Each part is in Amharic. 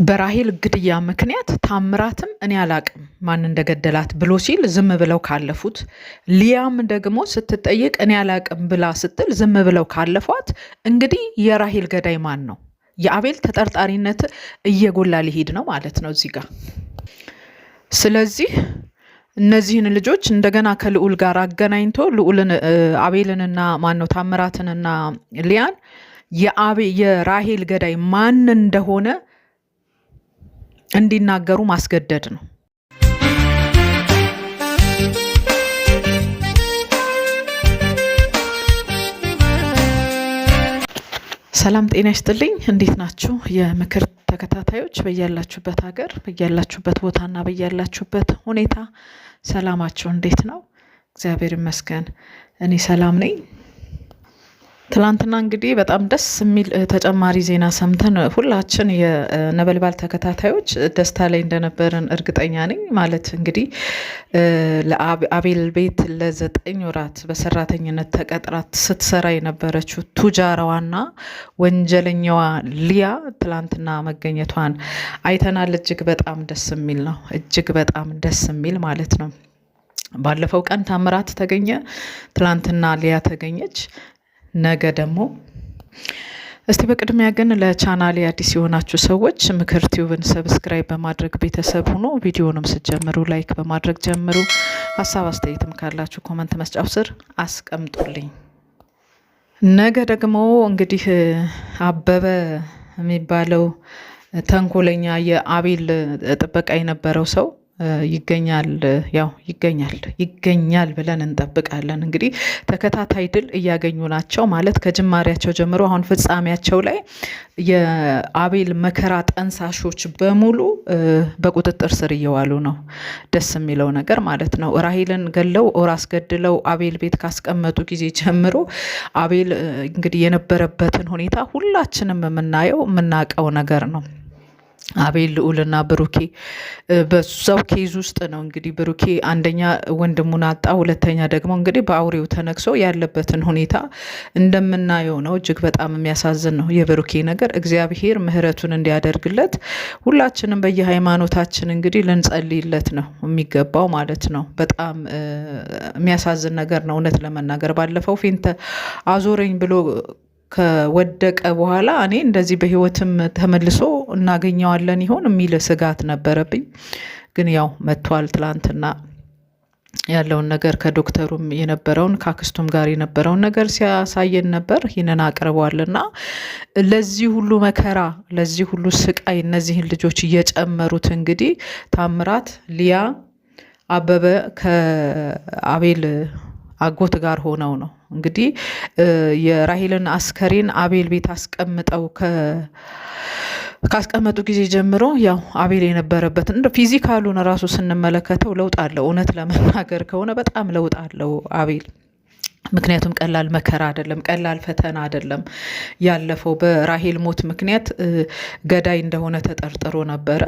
በራሄል ግድያ ምክንያት ታምራትም እኔ አላቅም ማን እንደገደላት ብሎ ሲል ዝም ብለው ካለፉት፣ ሊያም ደግሞ ስትጠይቅ እኔ አላቅም ብላ ስትል ዝም ብለው ካለፏት፣ እንግዲህ የራሄል ገዳይ ማን ነው? የአቤል ተጠርጣሪነት እየጎላ ሊሄድ ነው ማለት ነው እዚህ ጋር። ስለዚህ እነዚህን ልጆች እንደገና ከልዑል ጋር አገናኝቶ ልዑልን አቤልንና ማን ነው ታምራትንና ሊያን የራሄል ገዳይ ማን እንደሆነ እንዲናገሩ ማስገደድ ነው። ሰላም ጤና ይስጥልኝ። እንዴት ናችሁ? የምክር ተከታታዮች በያላችሁበት ሀገር በያላችሁበት ቦታና በያላችሁበት ሁኔታ ሰላማችሁ እንዴት ነው? እግዚአብሔር ይመስገን እኔ ሰላም ነኝ። ትላንትና እንግዲህ በጣም ደስ የሚል ተጨማሪ ዜና ሰምተን ሁላችን የነበልባል ተከታታዮች ደስታ ላይ እንደነበርን እርግጠኛ ነኝ። ማለት እንግዲህ ለአቤል ቤት ለ9 ወራት በሰራተኝነት ተቀጥራት ስትሰራ የነበረችው ቱጃራዋና ወንጀለኛዋ ሊያ ትላንትና መገኘቷን አይተናል። እጅግ በጣም ደስ የሚል ነው። እጅግ በጣም ደስ የሚል ማለት ነው። ባለፈው ቀን ታምራት ተገኘ፣ ትላንትና ሊያ ተገኘች። ነገ ደግሞ እስቲ በቅድሚያ ግን ለቻናሌ አዲስ የሆናችሁ ሰዎች ምክር ቲዩብን ሰብስክራይብ በማድረግ ቤተሰብ ሆኖ ቪዲዮንም ስትጀምሩ ላይክ በማድረግ ጀምሩ። ሀሳብ አስተያየትም ካላችሁ ኮመንት መስጫው ስር አስቀምጡልኝ። ነገ ደግሞ እንግዲህ አበበ የሚባለው ተንኮለኛ የአቤል ጥበቃ የነበረው ሰው ይገኛል ብለን እንጠብቃለን። እንግዲህ ተከታታይ ድል እያገኙ ናቸው ማለት ከጅማሬያቸው ጀምሮ አሁን ፍጻሜያቸው ላይ የአቤል መከራ ጠንሳሾች በሙሉ በቁጥጥር ስር እየዋሉ ነው። ደስ የሚለው ነገር ማለት ነው። ራሄልን ገለው ኦር አስገድለው አቤል ቤት ካስቀመጡ ጊዜ ጀምሮ አቤል እንግዲህ የነበረበትን ሁኔታ ሁላችንም የምናውቀው ነገር ነው። አቤል ልዑልና ብሩኬ በዛው ኬዝ ውስጥ ነው። እንግዲህ ብሩኬ አንደኛ ወንድሙን አጣ፣ ሁለተኛ ደግሞ እንግዲህ በአውሬው ተነክሶ ያለበትን ሁኔታ እንደምናየው ነው። እጅግ በጣም የሚያሳዝን ነው የብሩኬ ነገር። እግዚአብሔር ምሕረቱን እንዲያደርግለት ሁላችንም በየሃይማኖታችን እንግዲህ ልንጸልይለት ነው የሚገባው ማለት ነው። በጣም የሚያሳዝን ነገር ነው እውነት ለመናገር። ባለፈው ፌንት አዞረኝ ብሎ ከወደቀ በኋላ እኔ እንደዚህ በህይወትም ተመልሶ እናገኘዋለን ይሆን የሚል ስጋት ነበረብኝ። ግን ያው መጥቷል። ትላንትና ያለውን ነገር ከዶክተሩም የነበረውን ከአክስቱም ጋር የነበረውን ነገር ሲያሳየን ነበር። ይህንን አቅርቧልና ለዚህ ሁሉ መከራ ለዚህ ሁሉ ስቃይ እነዚህን ልጆች እየጨመሩት እንግዲህ ታምራት፣ ሊያ፣ አበበ ከአቤል አጎት ጋር ሆነው ነው እንግዲህ የራሄልን አስከሬን አቤል ቤት ካስቀመጡ ጊዜ ጀምሮ ያው አቤል የነበረበትን እንደ ፊዚካሉን ራሱ ስንመለከተው ለውጥ አለው። እውነት ለመናገር ከሆነ በጣም ለውጥ አለው አቤል። ምክንያቱም ቀላል መከራ አይደለም፣ ቀላል ፈተና አይደለም ያለፈው። በራሄል ሞት ምክንያት ገዳይ እንደሆነ ተጠርጥሮ ነበረ።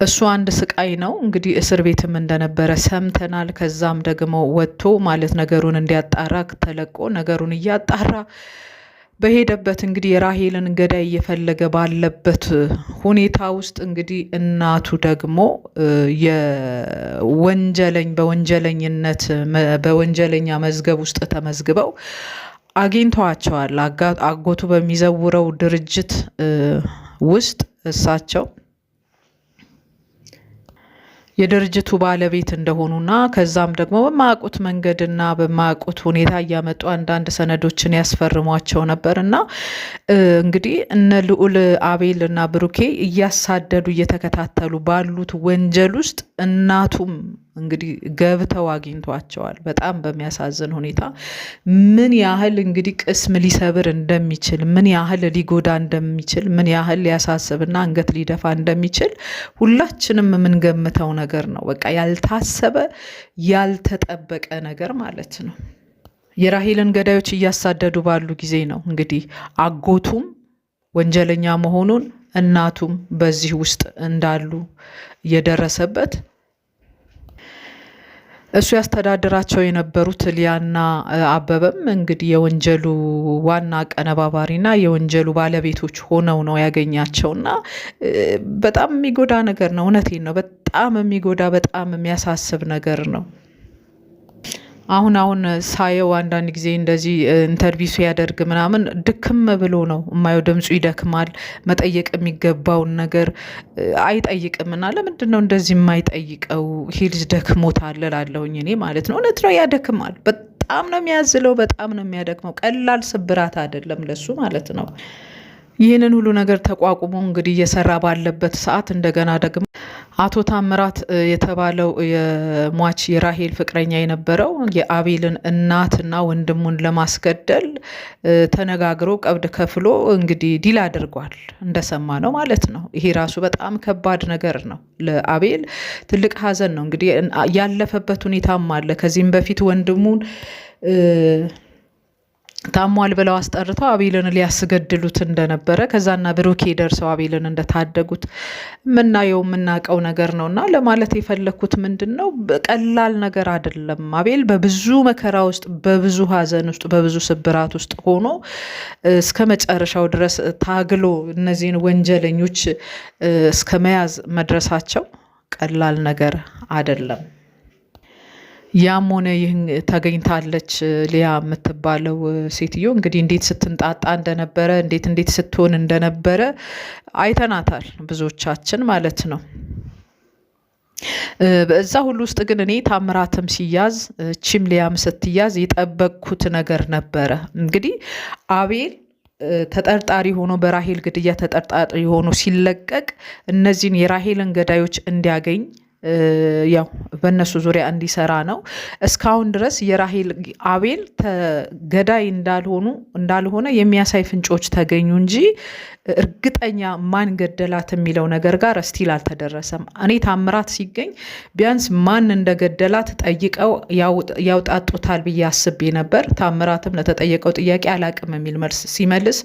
እሱ አንድ ስቃይ ነው እንግዲህ እስር ቤትም እንደነበረ ሰምተናል። ከዛም ደግሞ ወጥቶ ማለት ነገሩን እንዲያጣራ ተለቆ ነገሩን እያጣራ በሄደበት እንግዲህ የራሄልን ገዳይ እየፈለገ ባለበት ሁኔታ ውስጥ እንግዲህ እናቱ ደግሞ በወንጀለኝነት በወንጀለኛ መዝገብ ውስጥ ተመዝግበው አግኝተዋቸዋል። አጎቱ በሚዘውረው ድርጅት ውስጥ እሳቸው የድርጅቱ ባለቤት እንደሆኑና ከዛም ደግሞ በማያውቁት መንገድና በማያውቁት ሁኔታ እያመጡ አንዳንድ ሰነዶችን ያስፈርሟቸው ነበርና እንግዲህ እነ ልዑል አቤል እና ብሩኬ እያሳደዱ እየተከታተሉ ባሉት ወንጀል ውስጥ እናቱም እንግዲህ ገብተው አግኝቷቸዋል። በጣም በሚያሳዝን ሁኔታ ምን ያህል እንግዲህ ቅስም ሊሰብር እንደሚችል፣ ምን ያህል ሊጎዳ እንደሚችል፣ ምን ያህል ሊያሳስብና አንገት ሊደፋ እንደሚችል ሁላችንም የምንገምተው ነገር ነው። በቃ ያልታሰበ ያልተጠበቀ ነገር ማለት ነው። የራሄልን ገዳዮች እያሳደዱ ባሉ ጊዜ ነው እንግዲህ አጎቱም ወንጀለኛ መሆኑን እናቱም በዚህ ውስጥ እንዳሉ የደረሰበት። እሱ ያስተዳድራቸው የነበሩት ሊያና አበበም እንግዲህ የወንጀሉ ዋና አቀነባባሪና የወንጀሉ ባለቤቶች ሆነው ነው ያገኛቸውና በጣም የሚጎዳ ነገር ነው። እውነቴን ነው። በጣም የሚጎዳ በጣም የሚያሳስብ ነገር ነው። አሁን ሳየው አንዳንድ ጊዜ እንደዚህ ኢንተርቪው ሲያደርግ ምናምን ድክም ብሎ ነው የማየው። ድምፁ ይደክማል። መጠየቅ የሚገባውን ነገር አይጠይቅም። እና ለምንድን ነው እንደዚህ የማይጠይቀው? ይሄ ልጅ ደክሞታል እላለሁኝ እኔ ማለት ነው። እውነት ነው፣ ያደክማል። በጣም ነው የሚያዝለው፣ በጣም ነው የሚያደክመው። ቀላል ስብራት አይደለም ለሱ ማለት ነው። ይህንን ሁሉ ነገር ተቋቁሞ እንግዲህ እየሰራ ባለበት ሰዓት እንደገና ደግሞ አቶ ታምራት የተባለው የሟች የራሄል ፍቅረኛ የነበረው የአቤልን እናትና ወንድሙን ለማስገደል ተነጋግሮ ቀብድ ከፍሎ እንግዲህ ዲል አድርጓል፣ እንደሰማ ነው ማለት ነው። ይሄ ራሱ በጣም ከባድ ነገር ነው። ለአቤል ትልቅ ሐዘን ነው። እንግዲህ ያለፈበት ሁኔታም አለ። ከዚህም በፊት ወንድሙን ታሟል ብለው አስጠርተው አቤልን ሊያስገድሉት እንደነበረ ከዛና ብሩኬ ደርሰው አቤልን እንደታደጉት የምናውቀው ነገር ነውና ለማለት የፈለኩት ምንድነው፣ ቀላል ነገር አይደለም። አቤል በብዙ መከራ ውስጥ፣ በብዙ ሐዘን ውስጥ፣ በብዙ ስብራት ውስጥ ሆኖ እስከ መጨረሻው ድረስ ታግሎ እነዚህን ወንጀለኞች እስከ መያዝ መድረሳቸው ቀላል ነገር አይደለም። ያም ሆነ ይህን ተገኝታለች ሊያ የምትባለው ሴትዮ እንግዲህ እንዴት ስትንጣጣ እንደነበረ እንዴት ስትሆን እንደነበረ አይተናታል ብዙዎቻችን ማለት ነው። በዛ ሁሉ ውስጥ ግን እኔ ታምራትም ሲያዝ ቺም ሊያም ስትያዝ የጠበቅኩት ነገር ነበረ። እንግዲህ አቤል ተጠርጣሪ ሆኖ በራሄል ግድያ ተጠርጣሪ ሆኖ ሲለቀቅ እነዚህን የራሄልን ገዳዮች እንዲያገኝ ያው በእነሱ ዙሪያ እንዲሰራ ነው። እስካሁን ድረስ የራሄል አቤል ገዳይ እንዳልሆነ የሚያሳይ ፍንጮች ተገኙ እንጂ እርግጠኛ ማን ገደላት የሚለው ነገር ጋር እስቲል አልተደረሰም። እኔ ታምራት ሲገኝ ቢያንስ ማን እንደገደላት ጠይቀው ያውጣጡታል ብዬ አስቤ ነበር። ታምራትም ለተጠየቀው ጥያቄ አላቅም የሚል መልስ ሲመልስ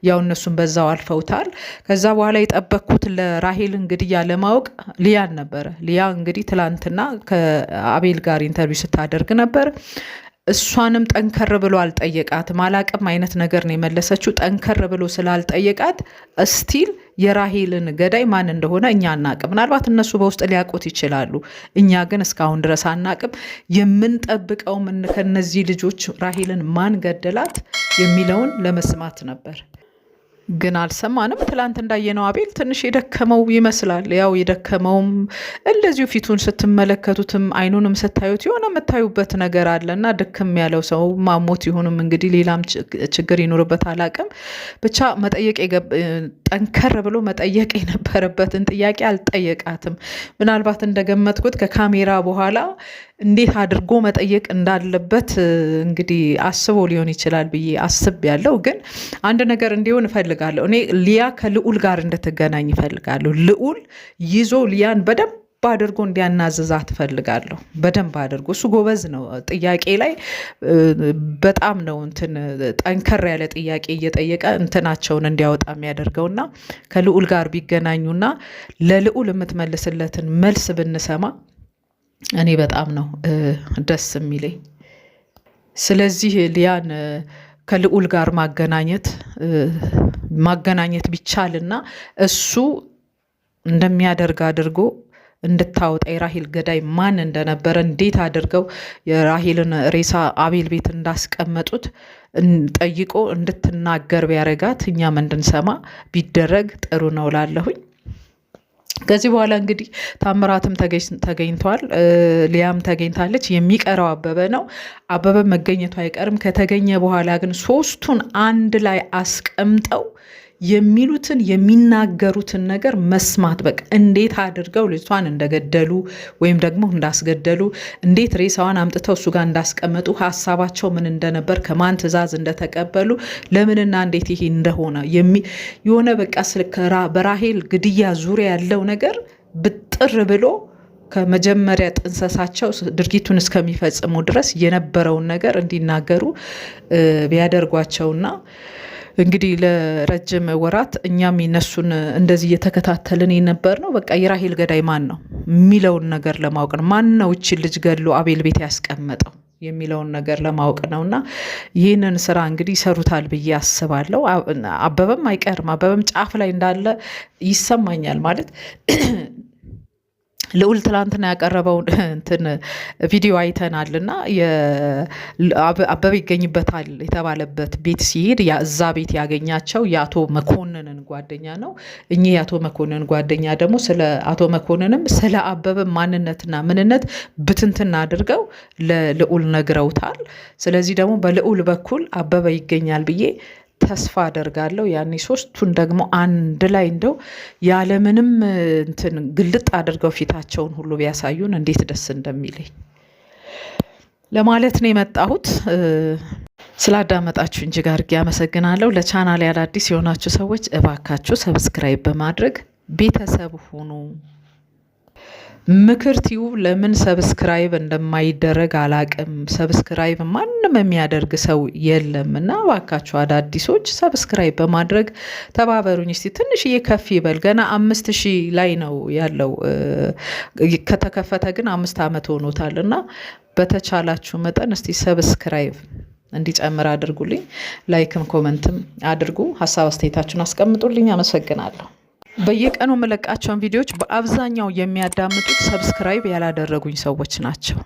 ያው እነሱም በዛው አልፈውታል። ከዛ በኋላ የጠበቅኩት ለራሄልን ግድያ ለማወቅ ሊያን ነበረ። ሊያ እንግዲህ ትላንትና ከአቤል ጋር ኢንተርቪው ስታደርግ ነበር። እሷንም ጠንከር ብሎ አልጠየቃትም። አላቅም አይነት ነገር ነው የመለሰችው። ጠንከር ብሎ ስላልጠየቃት እስቲል የራሄልን ገዳይ ማን እንደሆነ እኛ አናቅም። ምናልባት እነሱ በውስጥ ሊያውቁት ይችላሉ። እኛ ግን እስካሁን ድረስ አናቅም። የምንጠብቀው ከነዚህ ልጆች ራሄልን ማን ገደላት የሚለውን ለመስማት ነበር፣ ግን አልሰማንም። ትላንት እንዳየነው አቤል ትንሽ የደከመው ይመስላል። ያው የደከመውም እንደዚሁ ፊቱን ስትመለከቱትም አይኑንም ስታዩት የሆነ የምታዩበት ነገር አለና ድክም ያለው ሰው ማሞት ይሁንም እንግዲህ ሌላም ችግር ይኖርበት አላቅም። ብቻ ጠንከር ብሎ መጠየቅ የነበረበትን ጥያቄ አልጠየቃትም። ምናልባት እንደገመትኩት ከካሜራ በኋላ እንዴት አድርጎ መጠየቅ እንዳለበት እንግዲህ አስቦ ሊሆን ይችላል ብዬ አስቤያለሁ። ግን አንድ ነገር እንዲሆን እፈልጋለሁ። እኔ ሊያ ከልዑል ጋር እንድትገናኝ እፈልጋለሁ። ልዑል ይዞ ሊያን በደንብ አድርጎ እንዲያናዝዛት እፈልጋለሁ። በደንብ አድርጎ እሱ ጎበዝ ነው ጥያቄ ላይ በጣም ነው ጠንከር ያለ ጥያቄ እየጠየቀ እንትናቸውን እንዲያወጣ የሚያደርገውና ከልዑል ጋር ቢገናኙና ለልዑል የምትመልስለትን መልስ ብንሰማ እኔ በጣም ነው ደስ የሚለኝ። ስለዚህ ሊያን ከልዑል ጋር ማገናኘት ቢቻልና እሱ እንደሚያደርግ አድርጎ እንድታወጣ የራሄል ገዳይ ማን እንደነበረ እንዴት አድርገው የራሄልን ሬሳ አቤል ቤት እንዳስቀመጡት ጠይቆ እንድትናገር ቢያረጋት እኛም እንድንሰማ ቢደረግ ጥሩ ነው ላለሁኝ። ከዚህ በኋላ እንግዲህ ታምራትም ተገኝቷል፣ ሊያም ተገኝታለች። የሚቀረው አበበ ነው። አበበ መገኘቱ አይቀርም። ከተገኘ በኋላ ግን ሶስቱን አንድ ላይ አስቀምጠው የሚሉትን የሚናገሩትን ነገር መስማት፣ በቃ እንዴት አድርገው ልጅቷን እንደገደሉ ወይም ደግሞ እንዳስገደሉ፣ እንዴት ሬሳዋን አምጥተው እሱ ጋር እንዳስቀመጡ፣ ሀሳባቸው ምን እንደነበር፣ ከማን ትዕዛዝ እንደተቀበሉ፣ ለምንና እንዴት ይሄ እንደሆነ የሆነ በቃ በራሄል ግድያ ዙሪያ ያለው ነገር ብጥር ብሎ ከመጀመሪያ ጥንሰሳቸው ድርጊቱን እስከሚፈጽሙ ድረስ የነበረውን ነገር እንዲናገሩ ቢያደርጓቸውና እንግዲህ ለረጅም ወራት እኛም የነሱን እንደዚህ እየተከታተልን የነበር ነው። በቃ የራሄል ገዳይ ማን ነው የሚለውን ነገር ለማወቅ ነው። ማን ነው እችን ልጅ ገድሎ አቤል ቤት ያስቀመጠው የሚለውን ነገር ለማወቅ ነው። እና ይህንን ስራ እንግዲህ ይሰሩታል ብዬ አስባለሁ። አበበም አይቀርም፣ አበበም ጫፍ ላይ እንዳለ ይሰማኛል ማለት ልዑል ትላንትና ያቀረበውን እንትን ቪዲዮ አይተናል እና አበበ ይገኝበታል የተባለበት ቤት ሲሄድ እዛ ቤት ያገኛቸው የአቶ መኮንንን ጓደኛ ነው። እኚህ የአቶ መኮንን ጓደኛ ደግሞ ስለ አቶ መኮንንም ስለ አበበ ማንነትና ምንነት ብትንትና አድርገው ለልዑል ነግረውታል። ስለዚህ ደግሞ በልዑል በኩል አበበ ይገኛል ብዬ ተስፋ አደርጋለሁ። ያኔ ሶስቱን ደግሞ አንድ ላይ እንደው ያለምንም እንትን ግልጥ አድርገው ፊታቸውን ሁሉ ቢያሳዩን እንዴት ደስ እንደሚለኝ ለማለት ነው የመጣሁት። ስላዳመጣችሁ እጅግ አድርጌ አመሰግናለሁ። ለቻናሌ አዳዲስ የሆናችሁ ሰዎች እባካችሁ ሰብስክራይብ በማድረግ ቤተሰብ ሁኑ። ምክር ቲዩብ ለምን ሰብስክራይብ እንደማይደረግ አላቅም። ሰብስክራይብ ማንም የሚያደርግ ሰው የለም እና እባካችሁ አዳዲሶች ሰብስክራይብ በማድረግ ተባበሩኝ። እስቲ ትንሽዬ ከፍ ይበል። ገና 5000 ላይ ነው ያለው። ከተከፈተ ግን 5 ዓመት ሆኖታል እና በተቻላችሁ መጠን እስቲ ሰብስክራይብ እንዲጨምር አድርጉልኝ። ላይክም ኮመንትም አድርጉ። ሀሳብ አስተያየታችሁን አስቀምጡልኝ። አመሰግናለሁ። በየቀኑ የምለቃቸውን ቪዲዮዎች በአብዛኛው የሚያዳምጡት ሰብስክራይብ ያላደረጉኝ ሰዎች ናቸው።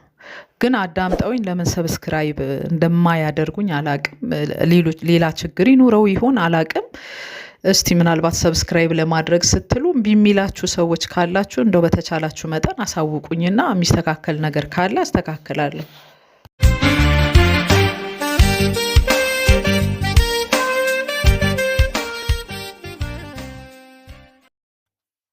ግን አዳምጠውኝ ለምን ሰብስክራይብ እንደማያደርጉኝ አላቅም። ሌላ ችግር ይኑረው ይሆን አላቅም። እስቲ ምናልባት ሰብስክራይብ ለማድረግ ስትሉ እምቢ የሚላችሁ ሰዎች ካላችሁ እንደው በተቻላችሁ መጠን አሳውቁኝና የሚስተካከል ነገር ካለ አስተካክላለሁ።